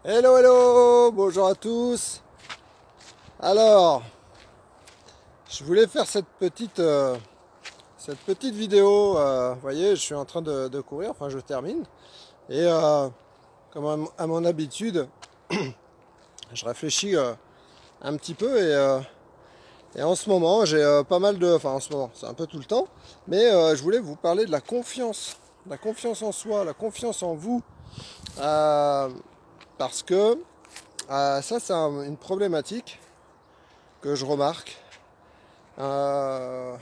Hello, hello, bonjour à tous. Alors, je voulais faire cette petite vidéo. Vous voyez, je suis en train de courir, enfin je termine. Et comme à mon habitude, je réfléchis un petit peu. Et en ce moment, j'ai pas mal de... Enfin en ce moment, c'est un peu tout le temps. Mais je voulais vous parler de la confiance. La confiance en soi, la confiance en vous. Euh, Parce que ça, c'est une problématique que je remarque, euh,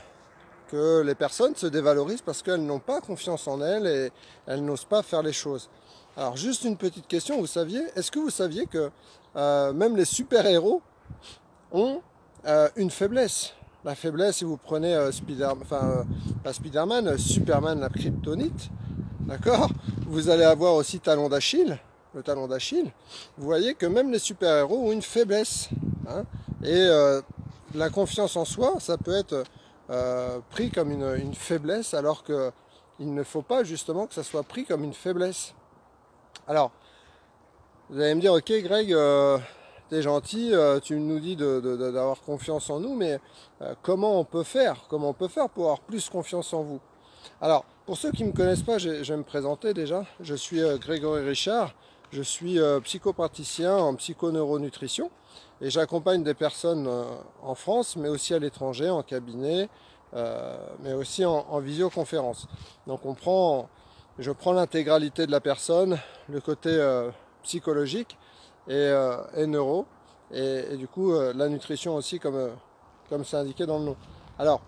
que les personnes se dévalorisent parce qu'elles n'ont pas confiance en elles et elles n'osent pas faire les choses. Alors juste une petite question, est-ce que vous saviez que même les super-héros ont une faiblesse? La faiblesse, si vous prenez pas Spider-Man, Superman, la kryptonite, d'accord? Vous allez avoir aussi talon d'Achille, le talon d'Achille. Vous voyez que même les super-héros ont une faiblesse, hein. Et la confiance en soi, ça peut être pris comme une faiblesse, alors qu'il ne faut pas justement que ça soit pris comme une faiblesse. Alors, vous allez me dire, ok Greg, t'es gentil, tu nous dis d'avoir confiance en nous, mais comment on peut faire? Comment on peut faire pour avoir plus confiance en vous? Alors, pour ceux qui ne me connaissent pas, je vais me présenter déjà. Je suis Grégory Richard, je suis psychopraticien en psychoneuronutrition et j'accompagne des personnes en France, mais aussi à l'étranger, en cabinet, mais aussi en visioconférence. Donc je prends l'intégralité de la personne, le côté psychologique et neuro, et du coup la nutrition aussi comme c'est indiqué dans le nom. Alors,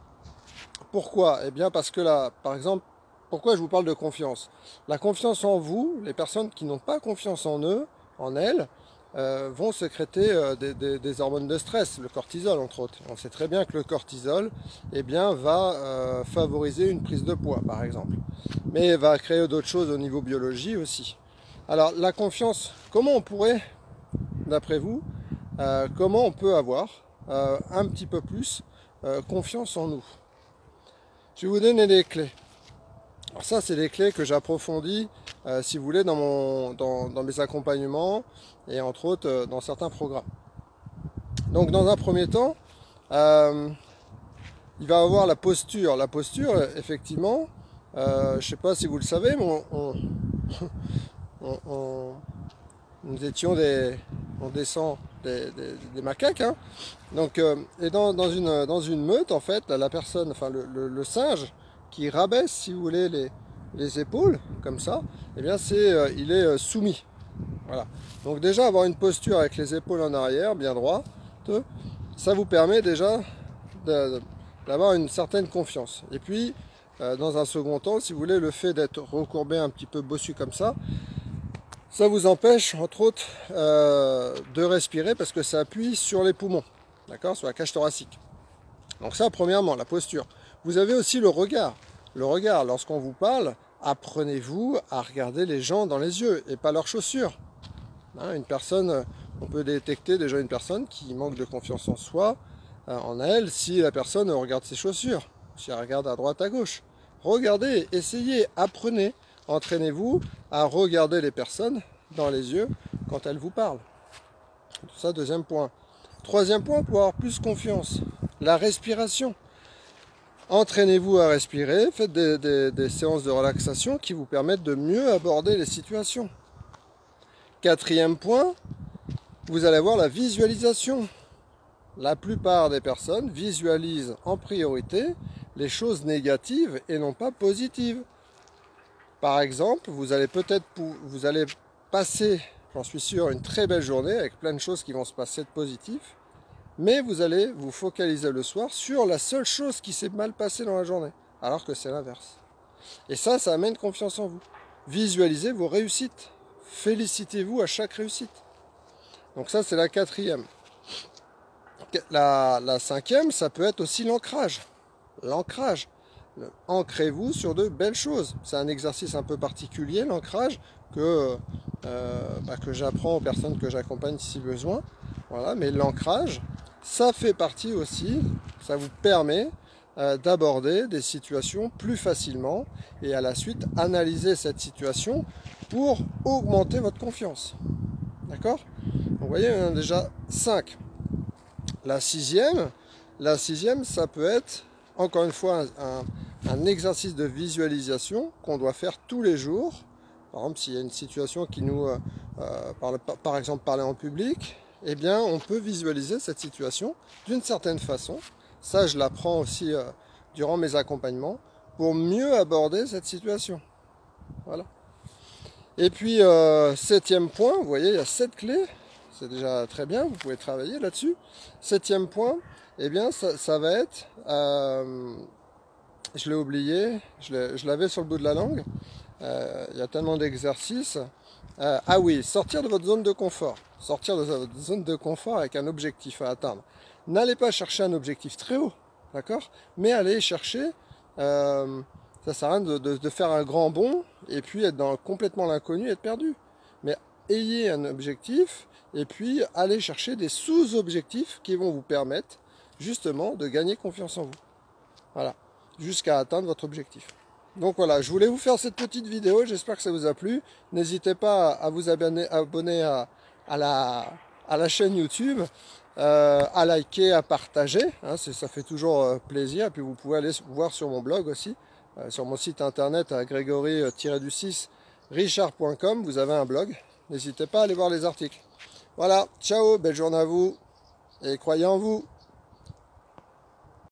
pourquoi? Eh bien parce que là, par exemple, pourquoi je vous parle de confiance? La confiance en vous, les personnes qui n'ont pas confiance en eux, en elles, vont sécréter des hormones de stress, le cortisol entre autres. On sait très bien que le cortisol, eh bien, va favoriser une prise de poids, par exemple. Mais va créer d'autres choses au niveau biologie aussi. Alors la confiance, comment on pourrait, d'après vous, comment on peut avoir un petit peu plus confiance en nous? Je vais vous donner les clés. Alors ça, c'est les clés que j'approfondis, si vous voulez, dans mes accompagnements et entre autres dans certains programmes. Donc dans un premier temps, il va avoir la posture. La posture, effectivement, je ne sais pas si vous le savez, mais nous étions on descend des macaques, hein. Donc, et dans une meute, en fait, la personne, enfin le singe qui rabaisse, si vous voulez, les épaules, comme ça, eh bien il est soumis. Voilà. Donc déjà, avoir une posture avec les épaules en arrière, bien droite, ça vous permet déjà d'avoir une certaine confiance. Et puis, dans un second temps, si vous voulez, le fait d'être recourbé un petit peu bossu comme ça vous empêche, entre autres, de respirer parce que ça appuie sur les poumons, d'accord, sur la cage thoracique. Donc ça, premièrement, la posture. Vous avez aussi le regard. Le regard, lorsqu'on vous parle, apprenez-vous à regarder les gens dans les yeux et pas leurs chaussures. Hein, une personne, on peut détecter déjà une personne qui manque de confiance en soi, en elle, si la personne regarde ses chaussures, si elle regarde à droite, à gauche. Regardez, essayez, apprenez, entraînez-vous à regarder les personnes dans les yeux quand elles vous parlent. Ça, deuxième point. Troisième point, pour avoir plus confiance, la respiration. Entraînez-vous à respirer, faites des séances de relaxation qui vous permettent de mieux aborder les situations. Quatrième point, vous allez avoir la visualisation. La plupart des personnes visualisent en priorité les choses négatives et non pas positives. Par exemple, vous allez passer, j'en suis sûr, une très belle journée avec plein de choses qui vont se passer de positif, mais vous allez vous focaliser le soir sur la seule chose qui s'est mal passée dans la journée, alors que c'est l'inverse. Et ça amène confiance en vous. Visualisez vos réussites. Félicitez-vous à chaque réussite. Donc ça, c'est la quatrième. La cinquième, ça peut être aussi l'ancrage. L'ancrage. Ancrez-vous sur de belles choses. C'est un exercice un peu particulier, l'ancrage, que j'apprends aux personnes que j'accompagne si besoin. Voilà, mais l'ancrage, ça fait partie aussi, ça vous permet d'aborder des situations plus facilement et à la suite analyser cette situation pour augmenter votre confiance. D'accord? Vous voyez, il y en a déjà 5. La sixième, ça peut être, encore une fois, un exercice de visualisation qu'on doit faire tous les jours. Par exemple, s'il y a une situation qui nous, par exemple, parler en public, eh bien, on peut visualiser cette situation d'une certaine façon. Ça, je l'apprends aussi durant mes accompagnements pour mieux aborder cette situation. Voilà. Et puis, septième point, vous voyez, il y a 7 clés. C'est déjà très bien, vous pouvez travailler là-dessus. Septième point, eh bien, ça va être, je l'ai oublié, je l'avais sur le bout de la langue. Il y a tellement d'exercices. Ah oui, sortir de votre zone de confort. Sortir de votre zone de confort avec un objectif à atteindre. N'allez pas chercher un objectif très haut, d'accord? Mais allez chercher, ça sert à rien de faire un grand bond et puis être dans complètement l'inconnu et être perdu. Mais ayez un objectif et puis allez chercher des sous-objectifs qui vont vous permettre justement de gagner confiance en vous. Voilà, jusqu'à atteindre votre objectif. Donc voilà, je voulais vous faire cette petite vidéo, j'espère que ça vous a plu. N'hésitez pas à vous abonner à la chaîne YouTube, à liker, à partager, hein, ça fait toujours plaisir. Et puis vous pouvez aller voir sur mon blog aussi, sur mon site internet à grégory-du6 richard.com, vous avez un blog. N'hésitez pas à aller voir les articles. Voilà, ciao, belle journée à vous et croyez en vous.